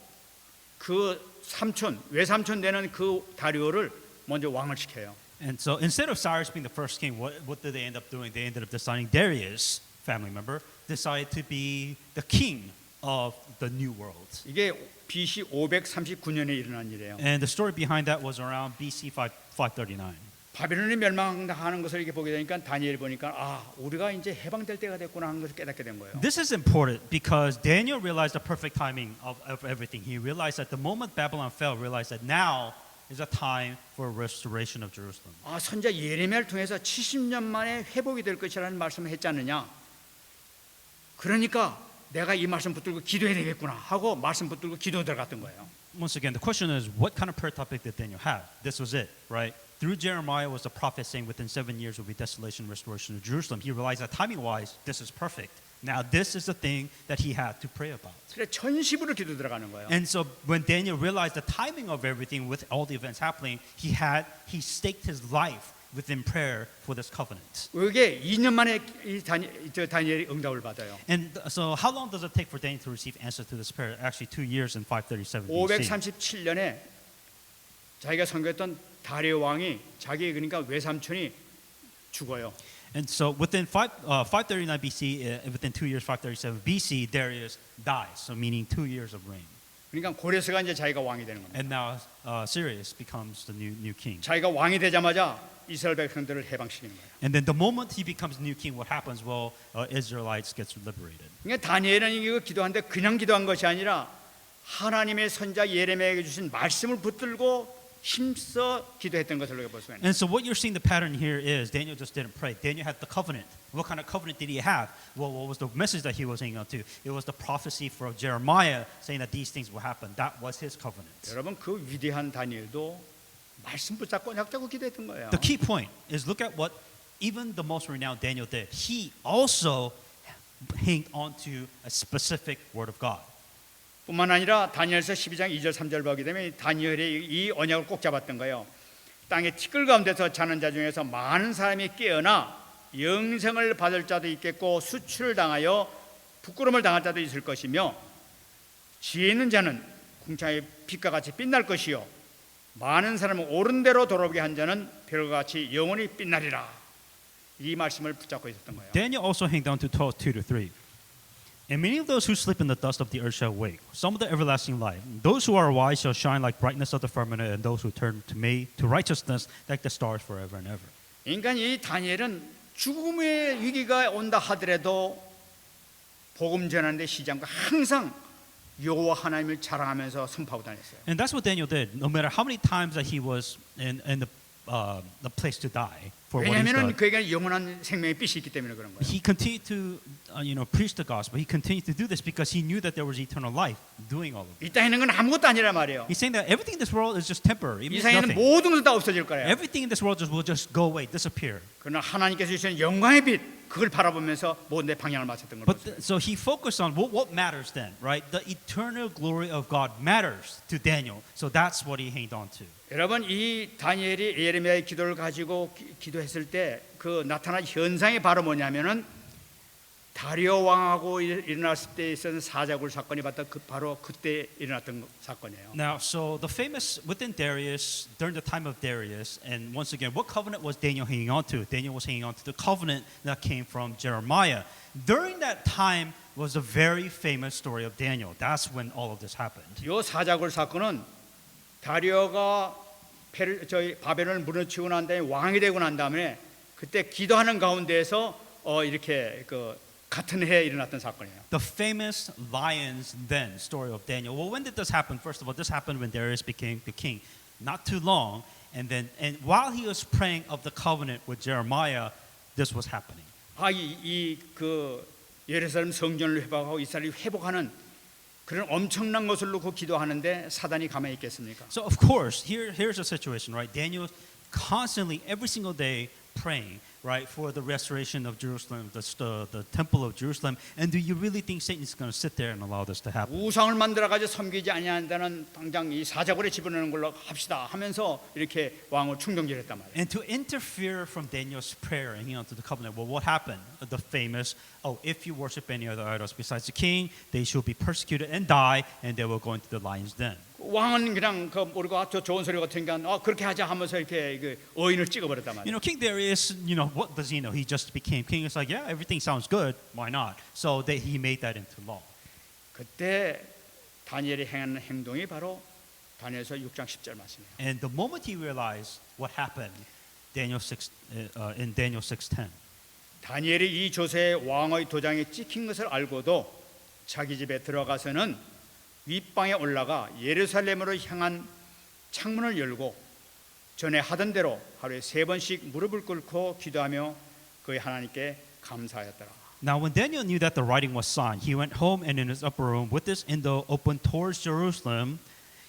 그 삼촌, 외삼촌 되는 그 다리오를 먼저 왕을 시켜요. And so instead of Cyrus being the first king, what did they end up doing? They ended up deciding Darius, family member, decided to be the king of the new world. 이게 BC 539년에 일어난 일이에요. And the story behind that was around BC 539. 바벨론이 멸망하는 것을 이렇게 보게 되니까 다니엘이 보니까 아, 우리가 이제 해방될 때가 됐구나 하는 것을 깨닫게 된 거예요. This is important because Daniel realized the perfect timing of everything. He realized that the moment Babylon fell, realized that now is a time for restoration of Jerusalem. 아, 선자 예레미야를 통해서 70년 만에 회복이 될 것이라는 말씀을 했지 않느냐. 그러니까 내가 이 말씀 붙들고 기도해야 되겠구나 하고 말씀 붙들고 기도 들어갔던 거예요. Once again, the question is, what kind of prayer topic did Daniel have? This was it, right? Through Jeremiah was the prophet saying within 7 years will be desolation and restoration of Jerusalem. He realized that timing-wise, this is perfect. Now this is the thing that he had to pray about. 그래 전심으로 기도 들어가는 거예요. And so when Daniel realized the timing of everything with all the events happening, he staked his life within prayer for this covenant. 이게 2년 만에 다니엘이 응답을 받아요. And so how long does it take for Daniel to receive answer to this prayer? Actually 2 years and 537 BC. 537년에 자기가 선거했던 다리오 왕이 자기 그러니까 외삼촌이 죽어요. And so within 539 BC, within 2 years, 537 BC, Darius dies. So meaning 2 years of reign. 그러니까 고레스가 이제 자기가 왕이 되는 겁니다. And now Cyrus becomes the new king. 자기가 왕이 되자마자 이스라엘 백성들을 해방시키는 거예요. And then the moment he becomes new king, what happens? Well, Israelites gets liberated. 그러니까 다니엘은 이거 기도하는데 그냥 기도한 것이 아니라 하나님의 선자 예레미야에게 주신 말씀을 붙들고 힘써 기도했던 것을 우리가 볼 수가 있는. And so what you're seeing the pattern here is Daniel just didn't pray. Daniel had the covenant. What kind of covenant did he have? Well, what was the message that he was hanging on to? It was the prophecy from Jeremiah saying that these things will happen. That was his covenant. 여러분 그 위대한 다니엘도 말씀 붙잡고 약잡고 기도했던 거예요. The key point is look at what even the most renowned Daniel did. He also hanged on to a specific word of God. 뿐만 아니라 다니엘서 12장 2절 3절 보게 되면 다니엘이 이 언약을 꼭 잡았던 거예요. 땅의 티끌 가운데서 자는 자 중에서 많은 사람이 깨어나 영생을 받을 자도 있겠고 수출을 당하여 부끄러움을 당할 자도 있을 것이며 지혜 있는 자는 궁창의 빛과 같이 빛날 것이요 많은 사람을 옳은 대로 돌아오게 한 자는 별과 같이 영원히 빛나리라. 이 말씀을 붙잡고 있었던 거예요. Daniel also hanged on to 12:2-3. And many of those who sleep in the dust of the earth shall wake, some of the everlasting life. Those who are wise shall shine like brightness of the firmament, and those who turn to righteousness like the stars forever and ever. 그러니까 이 다니엘은 죽음의 위기가 온다 하더라도 복음 전하는데 쉬지 않고 항상 여호와 하나님을 자랑하면서 선포하고 다녔어요. And that's what Daniel did. No matter how many times that he was in the place to die for what he's 왜냐하면 done, 그에게는 영원한 생명의 빛이 있기 때문에 그런 거예요. he continued to preach the gospel. He continued to do this because he knew that there was eternal life doing all of it. 이 땅에 있는 건 아무것도 아니란 말이에요. He's saying that everything in this world is just temporary. 이 It means 세상에는 nothing. 모든 것다 없어질 거예요. Everything in this world will just go away, disappear. 그러나 하나님께서 주신 영광의 빛 그걸 바라보면서 모든 데 방향을 맞췄던 But 거예요. so he focused on what matters then, right? The eternal glory of God matters to Daniel. So that's what he hanged on to. 여러분 이 다니엘이 예레미야의 기도를 가지고 기도했을 때 그 나타난 현상이 바로 뭐냐면은 다리오 왕하고 일어났을 때 있었던 사자굴 사건이 바로 그때 일어났던 사건이에요. Now, so the famous within Darius, during the time of Darius, and once again, what covenant was Daniel hanging on to? Daniel was hanging on to the covenant that came from Jeremiah. During that time was a very famous story of Daniel. That's when all of this happened. 이 사자굴 사건은 다리오가 저희 바벨론을 무너뜨리고 난 다음에 왕이 되고 난 다음에 그때 기도하는 가운데에서 이렇게 그 같은 해에 일어났던 사건이에요. The famous lions then story of Daniel. Well, when did this happen? First of all, this happened when Darius became the king. Not too long, and while he was praying of the covenant with Jeremiah, this was happening. 그 예루살렘 성전을 회복하고 이스라엘이 회복하는 그런 엄청난 것을 놓고 기도하는데 사단이 가만히 있겠습니까? So of course, here's the situation, right? Daniel constantly, every single day, praying, right, for the restoration of Jerusalem, the temple of Jerusalem. And do you really think Satan is going to sit there and allow this to happen? 우상을 만들어 가지고 섬기지 아니한다는 당장 이 사자굴에 집어넣는 걸로 합시다 하면서 이렇게 왕을 충동질했단 말이에요. And to interfere from Daniel's prayer and onto the covenant, well, what happened? The famous, if you worship any other idols besides the king, they shall be persecuted and die, and they will go into the lion's den. 왕은 그냥 그 모르고 저 좋은 소리 같으니까 그렇게 하자 하면서 이렇게 그 어인을 찍어버렸단 말이에요. You know, King Darius, what does he know? He just became king. It's like, yeah, everything sounds good. Why not? So he made that into law. 그때 다니엘이 행하는 행동이 바로 다니엘서 6장 10절 말씀이에요. And the moment he realized what happened, in Daniel 6:10, 다니엘이 이 조세의 왕의 도장에 찍힌 것을 알고도 자기 집에 들어가서는 윗방에 올라가 예루살렘으로 향한 창문을 열고 전에 하던 대로 하루에 3번씩 무릎을 꿇고 기도하며 그의 하나님께 감사하였더라. Now, when Daniel knew that the writing was signed, he went home and in his upper room, with his window open towards Jerusalem,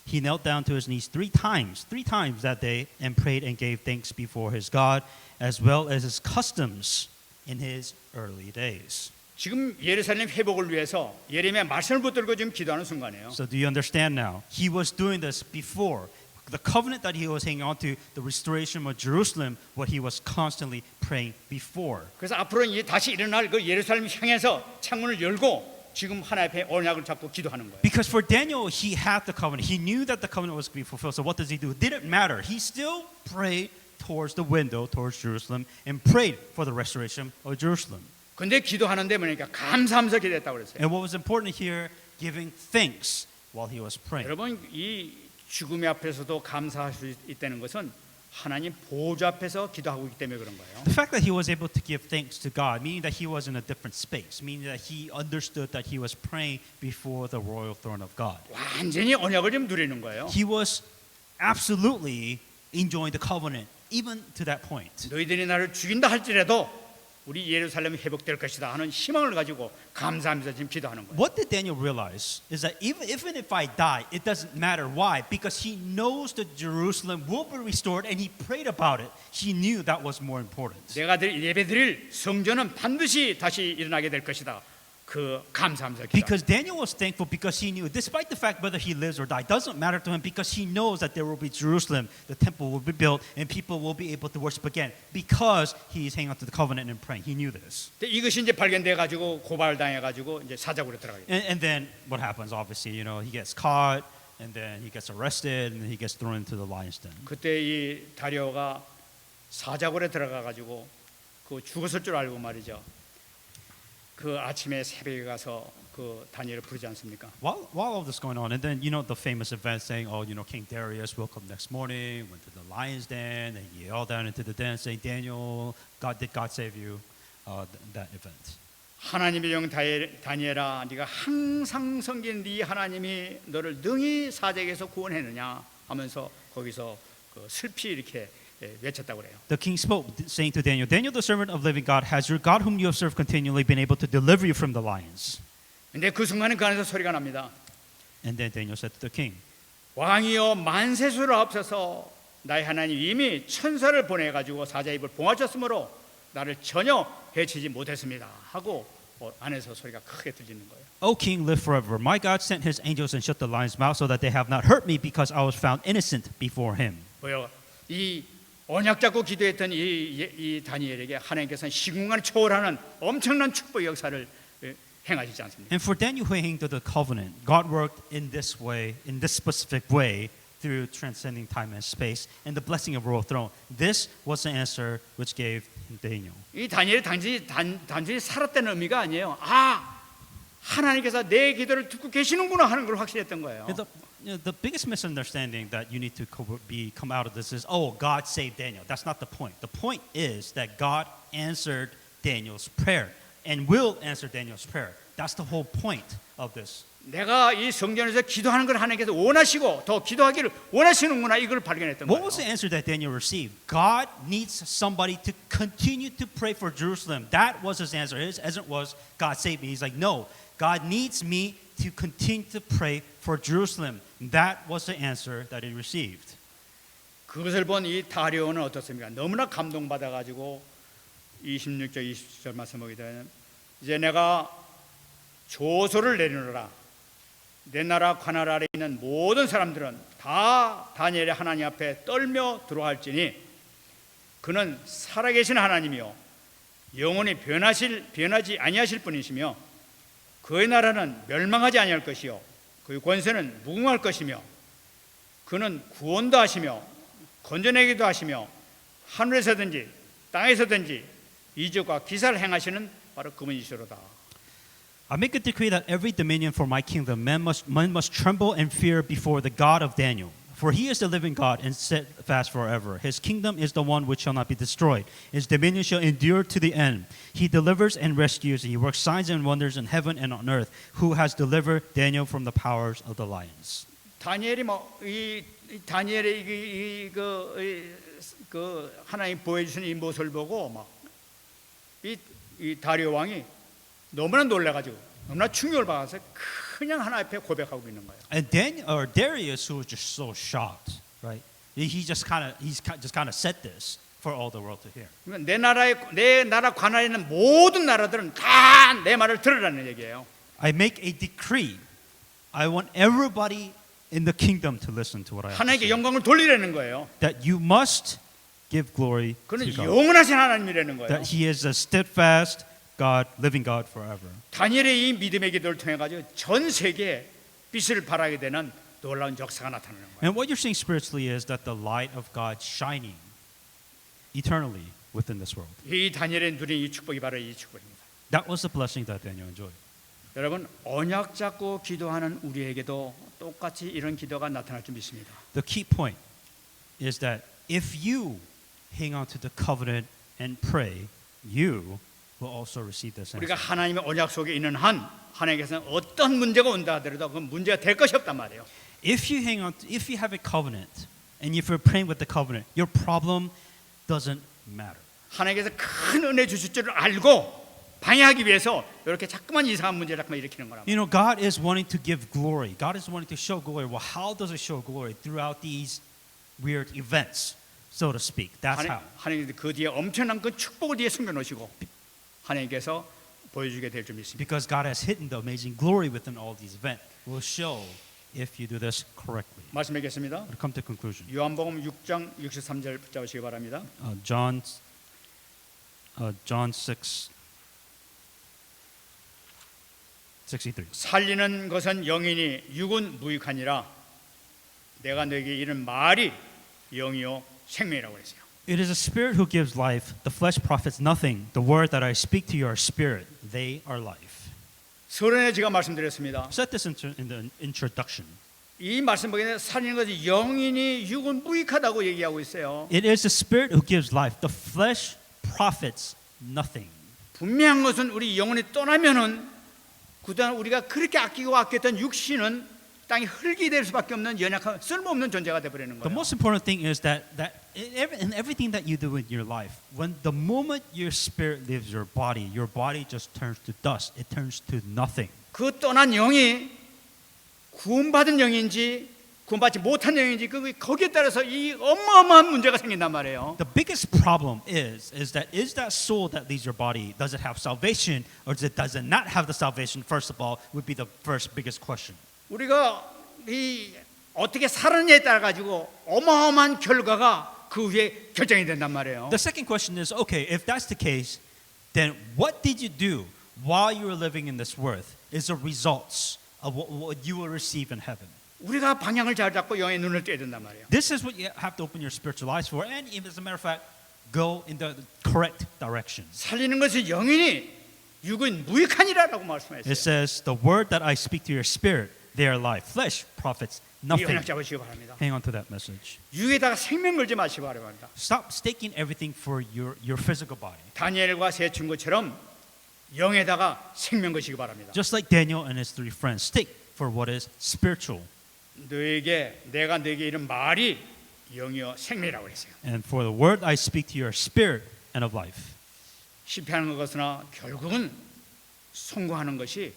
he knelt down to his knees three times that day, and prayed and gave thanks before his God, as well as his customs in his early days. 지금 예루살렘 회복을 위해서 예레미야 말씀을 붙들고 지금 기도하는 순간이에요. So do you understand now? He was doing this before. The covenant that he was hanging on to, the restoration of Jerusalem, what he was constantly praying before. 그래서 앞으로 이제 다시 일어날 그 예루살렘 향해서 창문을 열고 지금 하나님 앞에 언약을 잡고 기도하는 거예요. Because for Daniel, he had the covenant. He knew that the covenant was going to be fulfilled. So what does he do? It didn't matter. He still prayed towards the window, towards Jerusalem, and prayed for the restoration of Jerusalem. 근데 기도하는데 뭐니까 감사하면서 기도했다고 그랬어요. And what was important here, giving thanks while he was praying. 여러분 이 죽음의 앞에서도 감사할 수 있다는 것은 하나님 보좌 앞에서 기도하고 있기 때문에 그런 거예요. The fact that he was able to give thanks to God, meaning that he was in a different space, meaning that he understood that he was praying before the royal throne of God. 완전히 언약을 좀 누리는 거예요. He was absolutely enjoying the covenant, even to that point. 너희들이 나를 죽인다 할지라도 우리 예루살렘이 회복될 것이다 하는 희망을 가지고 감사하면서 지금 기도하는 거예요. What did Daniel realize is that even if I die, it doesn't matter. Why? Because he knows that Jerusalem will be restored, and he prayed about it. He knew that was more important. 내가 예배드릴 성전은 반드시 다시 일어나게 될 것이다. 그 감사하면서 기도. Because Daniel was thankful because he knew, despite the fact whether he lives or dies, doesn't matter to him because he knows that there will be Jerusalem, the temple will be built, and people will be able to worship again because he is hanging on to the covenant and praying. He knew this. 이것이 이제 발견돼 가지고 고발당해 가지고 이제 사자굴에 들어가요. And then what happens? Obviously, he gets caught, and then he gets arrested, and then he gets thrown into the lion's den. 그때 이 다리오가 사자굴에 들어가 가지고 그 죽었을 줄 알고 말이죠. 그 아침에 새벽에 가서 그 그 다니엘을 부르지 않습니까? While all this going on, and then the famous event saying, oh, King Darius woke up next morning, went to the lion's den, and yelled down into the den saying, Daniel, did God save you? That event. 하나님의 영 다니엘아, 네가 항상 섬긴 네 하나님이 너를 능히 사자에게서 구원했느냐 하면서 거기서 그 슬피 이렇게 외쳤다고 그래요. The king spoke, saying to Daniel, Daniel, the servant of living God, has your God whom you have served continually been able to deliver you from the lions? 근데 그 순간에 그 안에서 소리가 납니다. And then Daniel said to the king, 왕이여 만세수를 앞서서 나의 하나님 이미 천사를 보내가지고 사자 입을 봉하셨으므로 나를 전혀 해치지 못했습니다 하고 안에서 소리가 크게 들리는 거예요. O king, live forever. My God sent his angels and shut the lion's mouth so that they have not hurt me because I was found innocent before him. 뭐요? 이 언약 잡고 기도했던 이 다니엘에게 하나님께서는 시공간을 초월하는 엄청난 축복 역사를 행하시지 않습니까? And for Daniel who hung to the covenant, God worked in this way, in this specific way, through transcending time and space, and the blessing of royal throne. This was the answer which gave Daniel. 이 다니엘이 단순히 살았다는 의미가 아니에요. 아, 하나님께서 내 기도를 듣고 계시는구나 하는 걸 확신했던 거예요. And the biggest misunderstanding that you need to come out of this is, oh, God saved Daniel. That's not the point. The point is that God answered Daniel's prayer and will answer Daniel's prayer. That's the whole point of this. 내가 이 성전에서 기도하는 걸 하나님께서 원하시고 더 기도하기를 원하시는구나 이걸 발견했던 What 거예요. was the answer that Daniel received? God needs somebody to continue to pray for Jerusalem. That was his answer. His answer was, God save me. He's like, no, God needs me to continue to pray for Jerusalem. That was the answer that he received. 그것을 본 이 다리오는 어떻습니까? 너무나 감동받아 가지고 26절 27절 말씀 보게 되면 이제 내가 조소를 내리노라. 내 나라 관할 아래 있는 모든 사람들은 다 다니엘의 하나님 앞에 떨며 들어갈지니 그는 살아계신 하나님이요 영원히 변하지 아니하실 분이시며 그의 나라는 멸망하지 아니할 것이요 그의 권세는 무궁할 것이며 그는 구원도 하시며 건져내기도 하시며 하늘에서든지 땅에서든지 이적과 기사를 행하시는 바로 그분이시로다. I make a decree that every dominion for my kingdom men must tremble and fear before the God of Daniel. For he is the living God and steadfast forever. His kingdom is the one which shall not be destroyed. His dominion shall endure to the end. He delivers and rescues, and he works signs and wonders in heaven and on earth, who has delivered Daniel from the powers of the lions. 다니엘이 다니엘의 그 하나님 보여주신 이 모습을 보고 이 다리오 왕이 너무나 놀라가지고 너무나 충격을 받아서 그냥 하나님 앞에 고백하고 있는 거예요. And Darius, who was just so shocked, right? He just kind of said this for all the world to hear. 내 나라 관할에 있는 모든 나라들은 다 내 말을 들으라는 얘기예요. I make a decree. I want everybody in the kingdom to listen to what I have to 하나님께 say. 영광을 돌리라는 거예요. That you must give glory to 그는 God. 영원하신 하나님이라는 거예요. That He is a steadfast God, living God forever. 다니엘의 이 믿음의 기도를 통해 가지고 전 세계에 빛을 발하게 되는 놀라운 역사가 나타나는 거예요. And what you're seeing spiritually is that the light of God shining eternally within this world. 이 다니엘의 누린 이 축복이 바로 이 축복입니다. That was the blessing that Daniel enjoyed. 여러분 언약 잡고 기도하는 우리에게도 똑같이 이런 기도가 나타날 줄 믿습니다. The key point is that if you hang on to the covenant and pray, you will also receive this 우리가 answer. 하나님의 언약 속에 있는 한 하나님께서는 어떤 문제가 온다 하더라도 그 문제가 될 것이 없단 말이에요. If you have a covenant and if you're praying with the covenant, your problem doesn't matter. 하나님께서 큰 은혜 주실 줄을 알고 방해하기 위해서 이렇게 자꾸만 이상한 문제를 자꾸만 일으키는 거라고. You know, God is wanting to give glory. God is wanting to show glory. Well, how does it show glory? Throughout these weird events, so to speak. That's how. 하나님께서 그 뒤에 엄청난 그 축복을 뒤에 숨겨 놓으시고 하나님께서 보여주게 될 줄 믿습니다. Because God has hidden the amazing glory within all these events. Will show if you do this correctly. 말씀드리겠습니다. We'll come to conclusion. 요한복음 6장 63절 붙잡으시기 바랍니다. John 6:63. 살리는 것은 영이니 육은 무익하니라. 내가 너에게 이른 말이 영이요 생명이라고 했어요. It is a spirit who gives life. The flesh profits nothing. The word that I speak to you are spirit. They are life. 서론에 제가 말씀드렸습니다. Said this in the introduction. 이 말씀 보기에는 살리는 것이 영이니 육은 무익하다고 얘기하고 있어요. It is the spirit who gives life. The flesh profits nothing. 분명한 것은 우리 영혼이 떠나면은 그동안 우리가 그렇게 아끼고 아꼈던 육신은 땅에 흙이 될 수밖에 없는 연약한 쓸모없는 존재가 돼 버리는 The 거예요. most important thing is that in everything that you do in your life, when the moment your spirit leaves your body just turns to dust. It turns to nothing. 그 떠난 영이 구원받은 영인지 구원받지 못한 영인지 거기에 따라서 이 어마어마한 문제가 생긴단 말이에요. The biggest problem is that soul that leaves your body, does it have salvation or does it not have the salvation? First of all, would be the first biggest question. 우리가 이 어떻게 살았냐에 따라 가지고 어마어마한 결과가 그 위에 결정이 된단 말이에요. The second question is, okay, if that's the case, then what did you do while you were living in this earth is the results of what you will receive in heaven. 우리가 방향을 잘 잡고 영의 눈을 떼야 된단 말이에요. This is what you have to open your spiritual eyes for, and as a matter of fact, go in the correct direction. 살리는 것이 영이니 육은 무익하니라라고 말씀했어요. It says, the word that I speak to your spirit, they are life. Flesh profits 이 nothing. 언약 잡으시기 바랍니다. Hang on to that message. 육에다가 생명 걸지 마시기 바랍니다. Stop staking everything for your physical body. 다니엘과 세 친구처럼 영에다가 생명 것이기 바랍니다. Just like Daniel and his three friends, stick for what is spiritual. 내가 너에게 이런 말이 영이요 생명이라고 했어요. And for the word I speak to your spirit and of life. 실패하는 것으나 결국은 성공하는 것이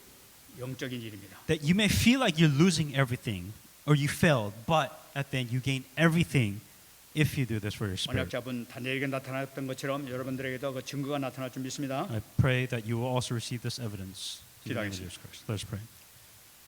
영적인 일입니다. That you may feel like you're losing everything or you failed, but at the end you gain everything if you do this for your spirit. 언약잡은 다니엘에게 나타났던 것처럼 여러분들에게도 그 증거가 나타날 줄 믿습니다. I pray that you will also receive this evidence. In the name of 기도하겠습니다. Jesus Christ. Let us pray.